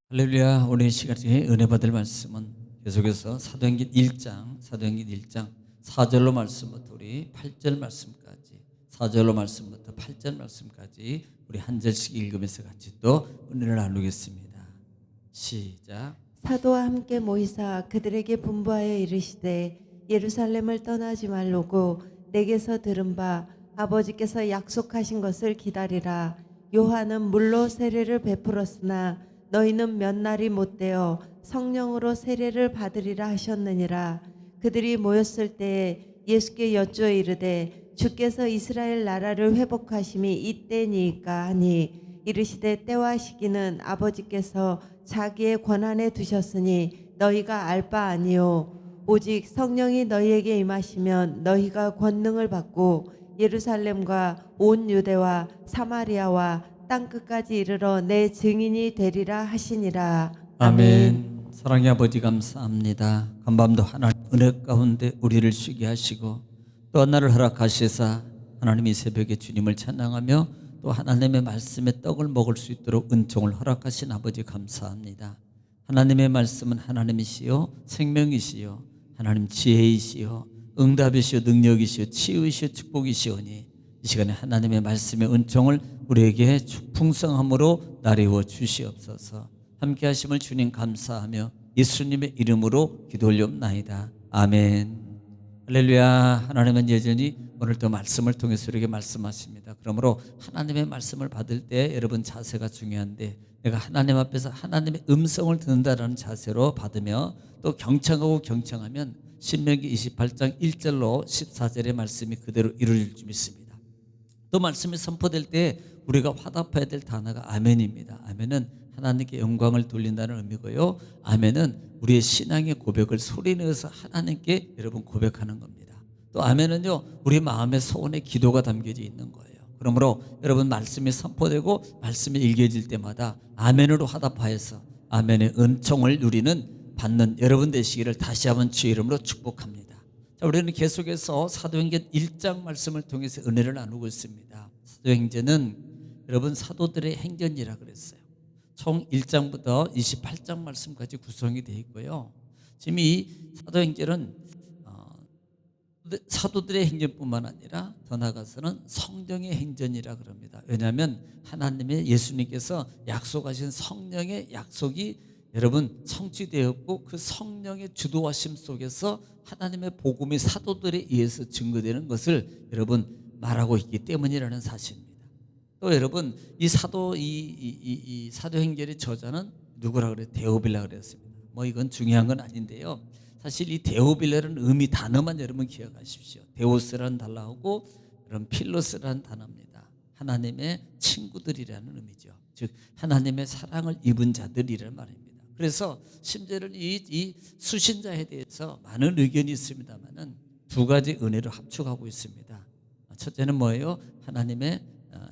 할렐루야. 오늘 이 시간 중에 은혜 받을 말씀은 계속해서 사도행전 1장 4절로 말씀부터 우리 8절 말씀까지 4절로 말씀부터 8절 말씀까지 우리 한 절씩 읽으면서 같이 또 은혜를 나누겠습니다. 시작. 사도와 함께 모이사 그들에게 분부하여 이르시되 예루살렘을 떠나지 말라고 내게서 들은 바 아버지께서 약속하신 것을 기다리라. 요한은 물로 세례를 베풀었으나 너희는 몇 날이 못되어 성령으로 세례를 받으리라 하셨느니라. 그들이 모였을 때에 예수께 여쭈어 이르되 주께서 이스라엘 나라를 회복하심이 이때니까 하니 이르시되 때와 시기는 아버지께서 자기의 권한에 두셨으니 너희가 알 바 아니요 오직 성령이 너희에게 임하시면 너희가 권능을 받고 예루살렘과 온 유대와 사마리아와 땅 끝까지 이르러 내 증인이 되리라 하시니라. 아멘. 사랑의 아버지 감사합니다. 간밤도 하나님 은혜 가운데 우리를 쉬게 하시고 또 하나를 허락하시사 하나님 이 새벽에 주님을 찬양하며 또 하나님의 말씀의 떡을 먹을 수 있도록 은총을 허락하신 아버지 감사합니다. 하나님의 말씀은 하나님이시요 생명이시요 하나님 지혜이시요 응답이시요 능력이시요 치유이시요 축복이시오니 이 시간에 하나님의 말씀의 은총을 우리에게 풍성함으로 나리워 주시옵소서. 함께 하심을 주님 감사하며 예수님의 이름으로 기도 올려옵나이다. 아멘. 할렐루야. 하나님은 여전히 오늘도 말씀을 통해서 우리에게 말씀하십니다. 그러므로 하나님의 말씀을 받을 때 여러분 자세가 중요한데 내가 하나님 앞에서 하나님의 음성을 듣는다라는 자세로 받으며 또 경청하면 신명기 28장 1절로 14절의 말씀이 그대로 이루어질 줄 믿습니다. 또 말씀이 선포될 때 우리가 화답해야 될 단어가 아멘입니다. 아멘은 하나님께 영광을 돌린다는 의미고요. 아멘은 우리의 신앙의 고백을 소리내어서 하나님께 여러분 고백하는 겁니다. 또 아멘은요 우리 마음의 소원의 기도가 담겨져 있는 거예요. 그러므로 여러분 말씀이 선포되고 말씀이 읽혀질 때마다 아멘으로 화답하여서 아멘의 은총을 누리는 받는 여러분 되시기를 다시 한번 주의 이름으로 축복합니다. 자, 우리는 계속해서 사도행전 1장 말씀을 통해서 은혜를 나누고 있습니다. 사도행전은 여러분 사도들의 행전이라 그랬어요. 총 1장부터 28장 말씀까지 구성이 되어 있고요. 지금 이 사도행전은 사도들의 행전뿐만 아니라 더 나아가서는 성령의 행전이라 그럽니다. 왜냐하면 하나님의 예수님께서 약속하신 성령의 약속이 여러분 성취되었고 그 성령의 주도하심 속에서 하나님의 복음이 사도들에 의해서 증거되는 것을 여러분 말하고 있기 때문이라는 사실입니다. 또 여러분 이 사도행전의 저자는 누구라 그래요? 데오빌라 그랬습니다. 뭐 이건 중요한 건 아닌데요. 사실 이 데오빌라라는 의미 단어만 여러분 기억하십시오. 데오스라는 단어하고 그런 필로스라는 단어입니다. 하나님의 친구들이라는 의미죠. 즉 하나님의 사랑을 입은 자들이라는 말입니다. 그래서 심지어는 이 수신자에 대해서 많은 의견이 있습니다만은 두 가지 은혜를 합축하고 있습니다. 첫째는 뭐예요? 하나님의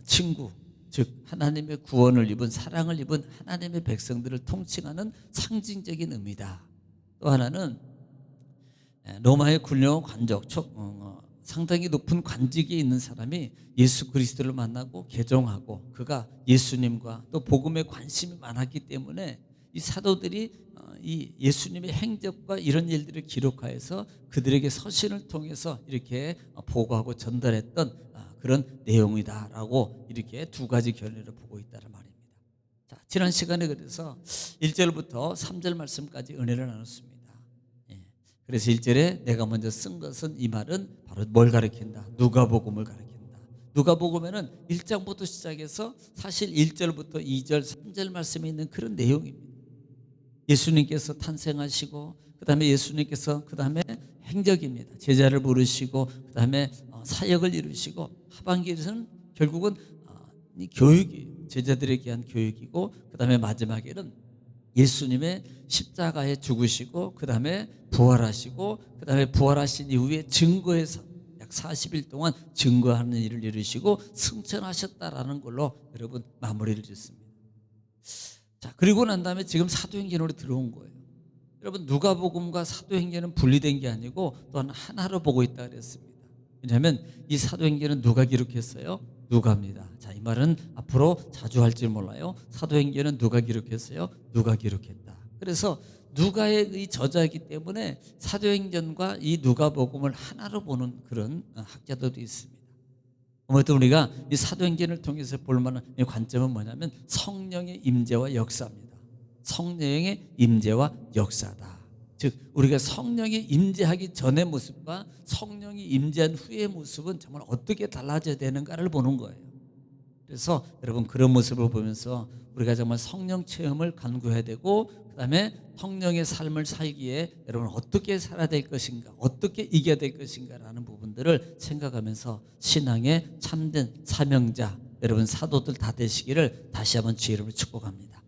친구, 즉 하나님의 구원을 입은 사랑을 입은 하나님의 백성들을 통칭하는 상징적인 의미다. 또 하나는 로마의 훌륭한 관적, 상당히 높은 관직에 있는 사람이 예수 그리스도를 만나고 개종하고 그가 예수님과 또 복음에 관심이 많았기 때문에 이 사도들이 이 예수님의 행적과 이런 일들을 기록하여서 그들에게 서신을 통해서 이렇게 보고하고 전달했던 그런 내용이다라고 이렇게 두 가지 견해를 보고 있다는 말입니다. 자, 지난 시간에 그래서 1절부터 3절 말씀까지 은혜를 나눴습니다. 그래서 1절에 내가 먼저 쓴 것은 이 말은 바로 뭘 가리킨다? 누가복음을 가리킨다. 누가복음에는 1장부터 시작해서 사실 1절부터 2절, 3절 말씀에 있는 그런 내용입니다. 예수님께서 탄생하시고 그다음에 예수님께서 그다음에 행적입니다. 제자를 부르시고 그다음에 사역을 이루시고 하반기에서는 결국은 교육이 제자들에게 한 교육이고 그다음에 마지막에는 예수님의 십자가에 죽으시고 그다음에 부활하시고 그다음에 부활하신 이후에 증거에서 약 40일 동안 증거하는 일을 이루시고 승천하셨다라는 걸로 여러분 마무리를 짓습니다. 자, 그리고 난 다음에 지금 사도행전으로 들어온 거예요. 여러분 누가복음과 사도행전은 분리된 게 아니고 또한 하나로 보고 있다 그랬습니다. 왜냐하면 이 사도행전은 누가 기록했어요? 누가입니다. 자, 이 말은 앞으로 자주 할지 몰라요. 사도행전은 누가 기록했어요? 누가 기록했다. 그래서 누가의 이 저자이기 때문에 사도행전과 이 누가복음을 하나로 보는 그런 학자들도 있습니다. 아무튼 우리가 이 사도행전을 통해서 볼 만한 관점은 뭐냐면 성령의 임재와 역사입니다. 성령의 임재와 역사다. 즉 우리가 성령이 임재하기 전의 모습과 성령이 임재한 후의 모습은 정말 어떻게 달라져야 되는가를 보는 거예요. 그래서 여러분 그런 모습을 보면서 우리가 정말 성령 체험을 간구해야 되고, 그다음에 성령의 삶을 살기에 여러분 어떻게 살아야 될 것인가, 어떻게 이겨야 될 것인가라는 부분들을 생각하면서 신앙의 참된 사명자 여러분 사도들 다 되시기를 다시 한번 주의 이름으로 축복합니다.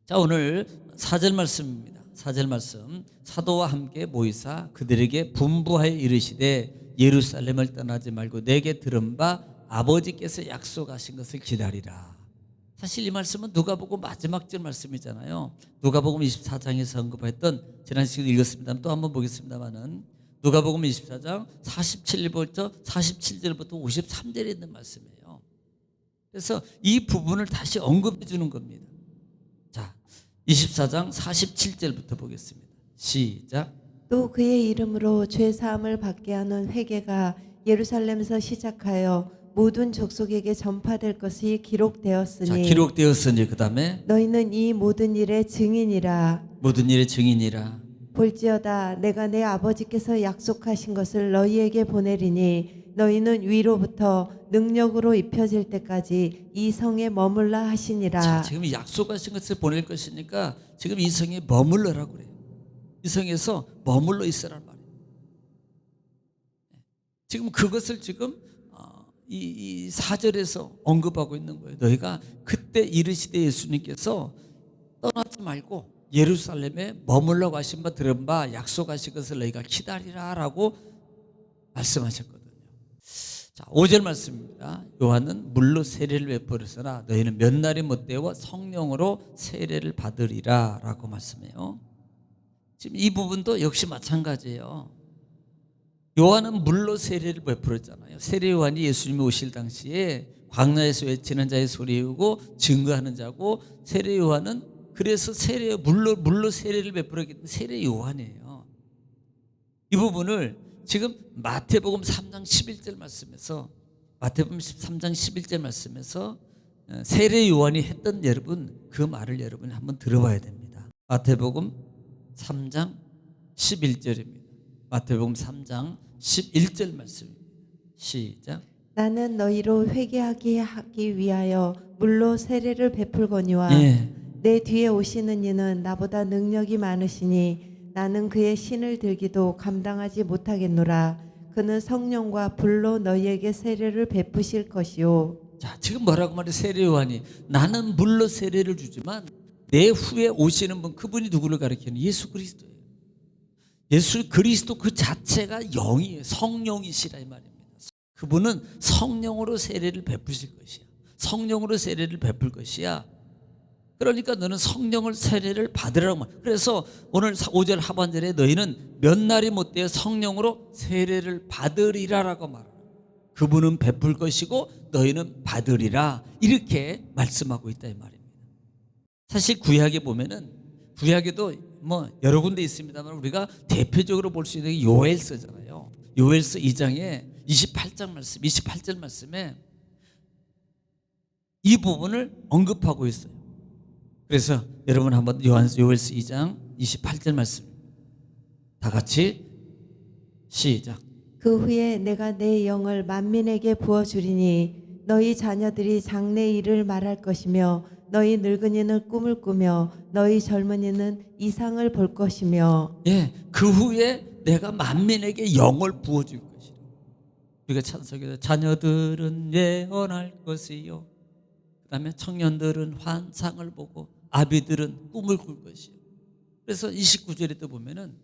자, 오늘 4절 말씀입니다. 4절 말씀. 사도와 함께 모이사 그들에게 분부하여 이르시되 예루살렘을 떠나지 말고 내게 들은 바 아버지께서 약속하신 것을 기다리라. 사실 이 말씀은 누가복음 마지막 절 말씀이잖아요. 누가복음 24장에서 언급했던, 지난 시간에 읽었습니다. 또 한번 보겠습니다만은 누가복음 24장 47절부터 53절에 있는 말씀이에요. 그래서 이 부분을 다시 언급해 주는 겁니다. 자, 24장 47절부터 보겠습니다. 시작. 또 그의 이름으로 죄 사함을 받게 하는 회개가 예루살렘에서 시작하여 모든 족속에게 전파될 것이 기록되었으니, 자, 기록되었으니 그다음에 너희는 이 모든 일의 증인이라. 모든 일의 증인이라. 볼지어다 내가 내 아버지께서 약속하신 것을 너희에게 보내리니 너희는 위로부터 능력으로 입혀질 때까지 이 성에 머물라 하시니라. 자, 지금 약속하신 것을 보낼 것이니까 지금 이 성에 머물러라고 그래요. 이 성에서 머물러 있으란 말이에요. 지금 그것을 지금 이 4절에서 언급하고 있는 거예요. 너희가 그때 이르시되 예수님께서 떠나지 말고 예루살렘에 머물라고 하신 바 들은 바 약속하신 것을 너희가 기다리라 라고 말씀하셨거든요. 자, 5절 말씀입니다. 요한은 물로 세례를 베풀었으나 너희는 몇 날이 못되어 성령으로 세례를 받으리라 라고 말씀해요. 지금 이 부분도 역시 마찬가지예요. 요한은 물로 세례를 베풀었잖아요. 세례 요한이 예수님이 오실 당시에 광야에서 외치는 자의 소리이고 증거하는 자고, 세례 요한은 그래서 물로 세례를 베풀었기 때문에 세례 요한이에요. 이 부분을 지금 마태복음 3장 11절 말씀에서, 마태복음 3장 11절 말씀에서 세례 요한이 했던 여러분 그 말을 여러분이 한번 들어봐야 됩니다. 마태복음 3장 11절입니다. 마태복음 3장 11절 말씀입니다. 시작. 나는 너희로 회개하게 하기 위하여 물로 세례를 베풀거니와 내 뒤에 오시는 이는 나보다 능력이 많으시니 나는 그의 신을 들기도 감당하지 못하겠노라. 그는 성령과 불로 너희에게 세례를 베푸실 것이요. 자, 지금 뭐라고 말해? 세례 요한이 나는 물로 세례를 주지만 내 후에 오시는 분, 그분이 누구를 가리키는? 예수 그리스도예요. 예수 그리스도 그 자체가 영이에요. 성령이시라 이 말입니다. 그분은 성령으로 세례를 베푸실 것이야. 성령으로 세례를 베풀 것이야. 그러니까 너는 성령을 세례를 받으라고 말. 그래서 오늘 5절 하반절에 너희는 몇 날이 못되어 성령으로 세례를 받으리라라고 말합니다. 그분은 베풀 것이고 너희는 받으리라, 이렇게 말씀하고 있다 이 말입니다. 사실 구약에 보면은, 구약에도 뭐 여러 군데 있습니다만 우리가 대표적으로 볼 수 있는 게 요엘서잖아요. 요엘서 2장에 28절 말씀에 이 부분을 언급하고 있어요. 그래서 여러분 한번 요엘서 2장 28절 말씀 다 같이 시작. 그 후에 내가 내 영을 만민에게 부어주리니 너희 자녀들이 장래 일을 말할 것이며 너희 늙은이는 꿈을 꾸며 너희 젊은이는 이상을 볼 것이며. 예, 그 후에 내가 만민에게 영을 부어줄 것이라. 우리가 찬송에서 자녀들은 예언할 것이요, 그 다음에 청년들은 환상을 보고 아비들은 꿈을 꿀 것이요. 그래서 29절에도 보면은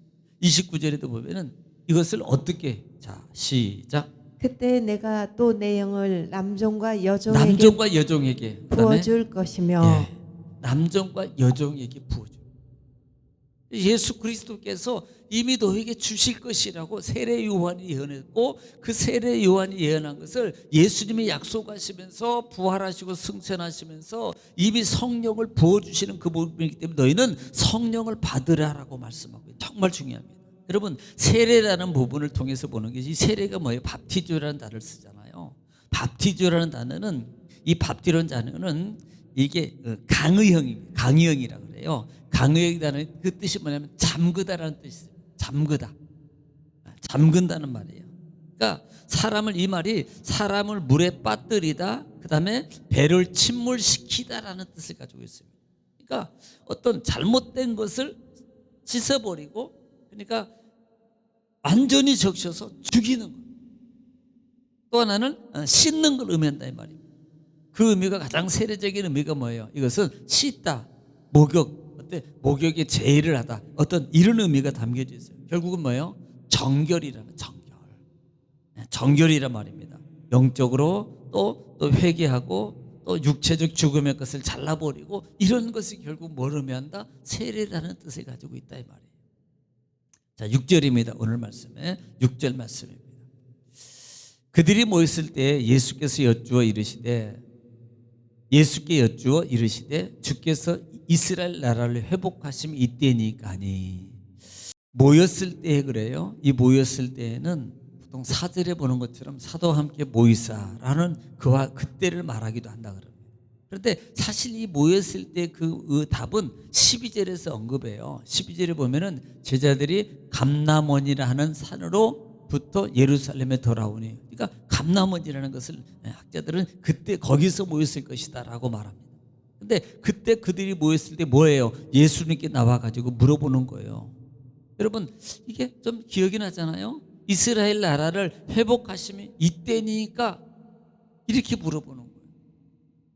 이것을 어떻게, 자 시작. 그때 내가 또 내 영을 남종과 여종에게 그다음에 부어줄 것이며. 예, 남종과 여종에게 부어줘. 예수 그리스도께서 이미 너에게 주실 것이라고 세례 요한이 예언했고, 그 세례 요한이 예언한 것을 예수님이 약속하시면서 부활하시고 승천하시면서 이미 성령을 부어주시는 그 부분이기 때문에 너희는 성령을 받으라라고 말씀하고 있어요. 정말 중요합니다. 여러분, 세례라는 부분을 통해서 보는 것이, 세례가 뭐예요? 밥티조라는 단어를 쓰잖아요. 밥티조라는 단어는, 이 밥티라는 단어는 이게 강의형이라고 그래요. 강의형이라는 그 뜻이 뭐냐면 잠그다라는 뜻이에요. 잠근다는 말이에요. 그러니까 이 말이 사람을 물에 빠뜨리다, 그 다음에 배를 침몰시키다라는 뜻을 가지고 있습니다. 그러니까 어떤 잘못된 것을 씻어버리고, 그러니까 완전히 적셔서 죽이는 것. 또 하나는 씻는 걸 의미한다 이 말입니다. 그 의미가, 가장 세례적인 의미가 뭐예요? 이것은 씻다, 목욕, 목욕에 제의를 하다, 어떤 이런 의미가 담겨져 있어요. 결국은 뭐예요? 정결이란 말입니다. 영적으로 또 회개하고, 또 육체적 죽음의 것을 잘라버리고, 이런 것이 결국 뭘 의미한다? 세례라는 뜻을 가지고 있다 이 말이에요. 자, 6절입니다. 오늘 말씀에 6절 말씀입니다. 그들이 모였을 때 예수께 여쭈어 이르시되 주께서 이스라엘 나라를 회복하심이 이때니까니. 모였을 때 그래요. 이 모였을 때에는 보통 사절에 보는 것처럼 사도와 함께 모이사라는 그와 그때를 말하기도 한다 그럽니다. 그런데 사실 이 모였을 때 그 답은 12절에서 언급해요. 12절에 보면은 제자들이 감람원이라 하는 산으로부터 예루살렘에 돌아오니, 그러니까 감람원이라는 것을 학자들은 그때 거기서 모였을 것이다라고 말합니다. 근데 그때 그들이 모였을 때 뭐예요? 예수님께 나와가지고 물어보는 거예요. 여러분, 이게 좀 기억이 나잖아요. 이스라엘 나라를 회복하심이 이때니까 이렇게 물어보는 거예요.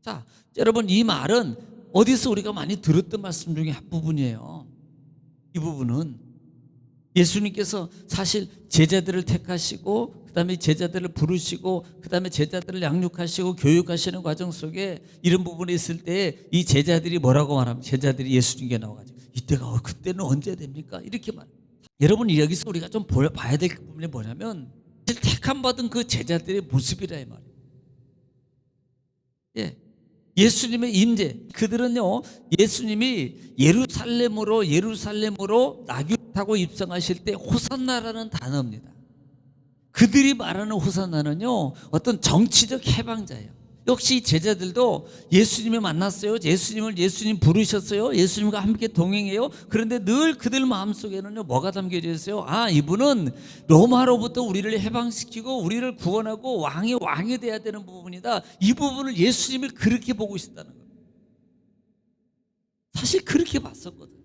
자, 여러분, 이 말은 어디서 우리가 많이 들었던 말씀 중에 한 부분이에요. 이 부분은 예수님께서 사실 제자들을 택하시고, 그 다음에 제자들을 부르시고, 그 다음에 제자들을 양육하시고 교육하시는 과정 속에 이런 부분이 있을 때 이 제자들이 뭐라고 말하면, 제자들이 예수님께 나와가지고 이때가 그때는 언제 됩니까? 이렇게 말합니다. 여러분, 여기서 우리가 좀 봐야 될 부분이 뭐냐면, 택함 받은 그 제자들의 모습이라 이 말이에요. 예. 예수님의 임재, 그들은요, 예수님이 예루살렘으로 나귀 타고 입성하실 때 호산나라는 단어입니다. 그들이 말하는 호산나는요, 어떤 정치적 해방자예요. 역시 제자들도 예수님을 만났어요. 예수님 부르셨어요. 예수님과 함께 동행해요. 그런데 늘 그들 마음속에는요, 뭐가 담겨져 있어요? 아, 이분은 로마로부터 우리를 해방시키고 우리를 구원하고 왕이 돼야 되는 부분이다. 이 부분을 예수님을 그렇게 보고 있었다는 거예요. 사실 그렇게 봤었거든요.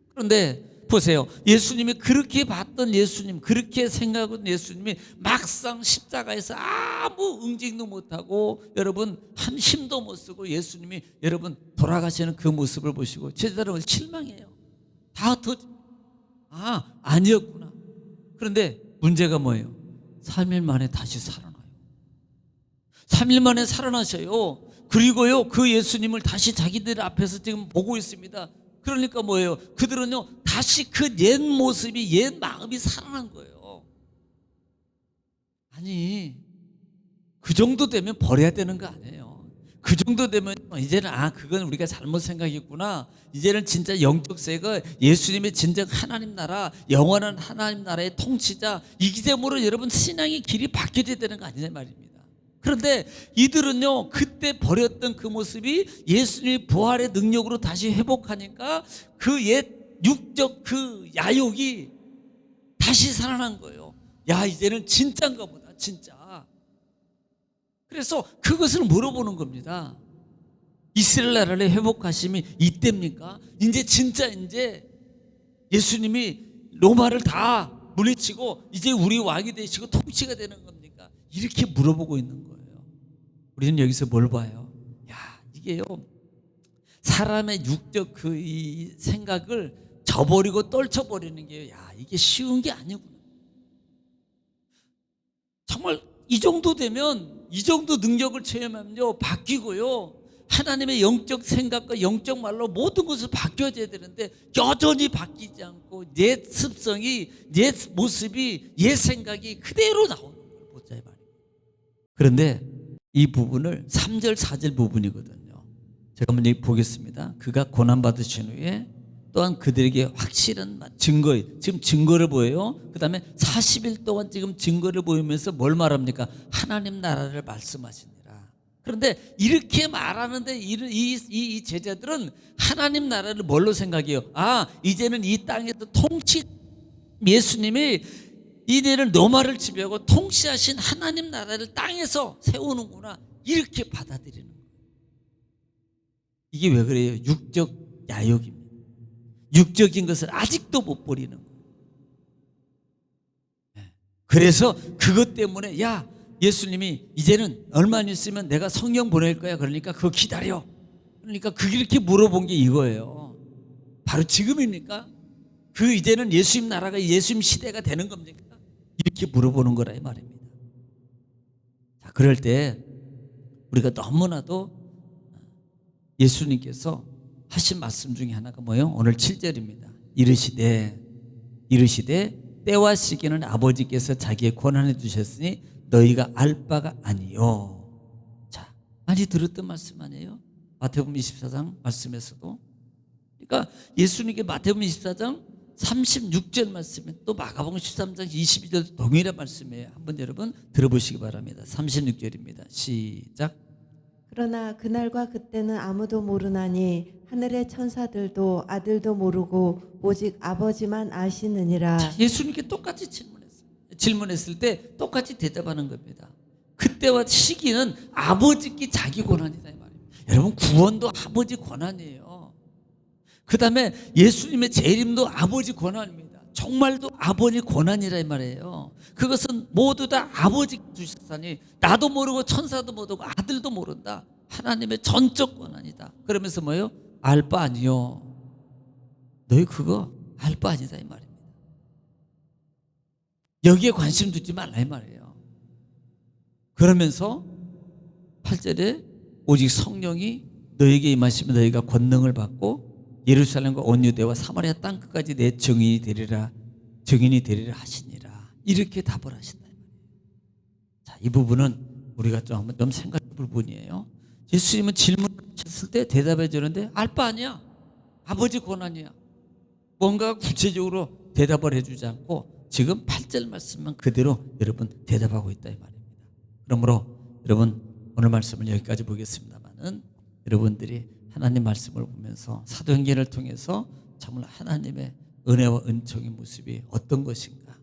그런데 보세요. 예수님이 그렇게 봤던 예수님, 그렇게 생각하던 예수님이 막상 십자가에서 아무 응징도 못하고, 여러분, 한 힘도 못 쓰고 예수님이 여러분 돌아가시는 그 모습을 보시고 제자들은 실망해요. 다 흩어집니다. 아니었구나. 그런데 문제가 뭐예요? 3일 만에 다시 살아나요. 3일 만에 살아나셔요. 그리고요, 그 예수님을 다시 자기들 앞에서 지금 보고 있습니다. 그러니까 뭐예요? 그들은요, 다시 그 옛 모습이, 옛 마음이 살아난 거예요. 아니, 그 정도 되면 버려야 되는 거 아니에요. 그 정도 되면 이제는 그건 우리가 잘못 생각했구나. 이제는 진짜 영적 세가 예수님의 진정 하나님 나라, 영원한 하나님 나라의 통치자, 이기점으로 여러분 신앙의 길이 바뀌어야 되는 거 아니냐 말입니다. 그런데 이들은요, 그때 버렸던 그 모습이 예수님의 부활의 능력으로 다시 회복하니까 그 옛 육적 그 야욕이 다시 살아난 거예요. 야, 이제는 진짜인가 보다, 진짜. 그래서 그것을 물어보는 겁니다. 이스라엘 나라를 회복하심이 이때입니까? 이제 예수님이 로마를 다 물리치고 이제 우리 왕이 되시고 통치가 되는 겁니까? 이렇게 물어보고 있는 거예요. 우리는 여기서 뭘 봐요? 야, 이게요, 사람의 육적 그 이 생각을 저버리고 떨쳐버리는 게, 이게 쉬운 게 아니구나. 정말 이 정도 되면, 이 정도 능력을 체험하면요, 바뀌고요, 하나님의 영적 생각과 영적 말로 모든 것을 바뀌어져야 되는데 여전히 바뀌지 않고 옛 습성이, 옛 모습이, 옛 생각이 그대로 나오는 걸 보자 이 말이에요. 그런데 이 부분을 3절 4절 부분이거든요. 제가 먼저 보겠습니다. 그가 고난받으신 후에 또한 그들에게 확실한 증거, 지금 증거를 보여요. 그 다음에 40일 동안 지금 증거를 보이면서 뭘 말합니까? 하나님 나라를 말씀하시니라. 그런데 이렇게 말하는데 이 제자들은 하나님 나라를 뭘로 생각해요? 아, 이제는 이 땅에서 예수님이 이들을 노마를 지배하고 통치하신 하나님 나라를 땅에서 세우는구나, 이렇게 받아들이는 거예요. 이게 왜 그래요? 육적 야욕입니다. 육적인 것을 아직도 못 버리는 거예요. 그래서 그것 때문에 야, 예수님이 이제는 얼마 안 있으면 내가 성령 보낼 거야. 그러니까 그거 기다려. 그러니까 그렇게 물어본 게 이거예요. 바로 지금입니까? 그 이제는 예수님 나라가 예수님 시대가 되는 겁니까? 이렇게 물어보는 거라 이 말입니다. 자, 그럴 때 우리가 너무나도 예수님께서 하신 말씀 중에 하나가 뭐예요? 오늘 7절입니다. 이르시되 때와 시기는 아버지께서 자기의 권한에 두셨으니 너희가 알 바가 아니요. 자, 많이 들었던 말씀 아니에요? 마태복음 24장 말씀에서도. 그러니까 예수님께 마태복음 24장 36절 말씀에 또 마가복음 13장 22절 동일한 말씀이에요. 한번 여러분 들어보시기 바랍니다. 36절입니다. 시작. 그러나 그날과 그때는 아무도 모르나니 하늘의 천사들도 아들도 모르고 오직 아버지만 아시느니라. 자, 예수님께 똑같이 질문했을 때 똑같이 대답하는 겁니다. 그때와 시기는 아버지께 자기 권한이다 이 말이에요. 여러분, 구원도 아버지 권한이에요. 그 다음에 예수님의 재림도 아버지 권한입니다. 정말도 아버지 권한이라 이 말이에요. 그것은 모두 다 아버지 주셨으니 나도 모르고 천사도 모르고 아들도 모른다. 하나님의 전적 권한이다. 그러면서 뭐예요? 알 바 아니요. 너희 그거 알 바 아니다 이 말입니다. 여기에 관심 두지 말라 이 말이에요. 그러면서 8절에 오직 성령이 너에게 임하시면 너희가 권능을 받고 예루살렘과 온 유대와 사마리아 땅 끝까지 내 증인이 되리라 하시니라. 이렇게 답을 하신다. 자, 이 부분은 우리가 좀 생각해 볼 부분이에요. 예수님은 질문하셨을 때 대답해 주는데 알 바 아니야. 아버지 권한이야. 뭔가 구체적으로 대답을 해주지 않고 지금 8절 말씀만 그대로 여러분 대답하고 있다 이 말입니다. 그러므로 여러분 오늘 말씀을 여기까지 보겠습니다만은 여러분들이 하나님 말씀을 보면서 사도행전을 통해서 정말 하나님의 은혜와 은총의 모습이 어떤 것인가,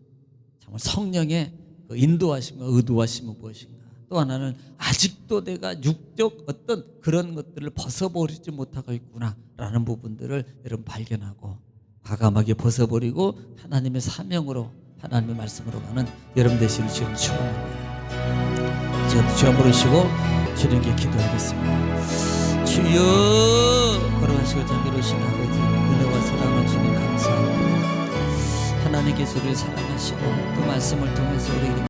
정말 성령의 그 인도하심과 의도하심은 무엇인가, 또 하나는 아직도 내가 육적 어떤 그런 것들을 벗어버리지 못하고 있구나라는 부분들을 여러분 발견하고 과감하게 벗어버리고 하나님의 사명으로 하나님의 말씀으로 가는 여러분 되시는 주님 축원합니다. 지금 주여 부르시고 주님께 기도하겠습니다. 주여, 걸어가시고 자비로우신 아버지, 은혜와 사랑을 주님 감사합니다. 하나님께서 우리를 사랑하시고 또 말씀을 통해서 우리에게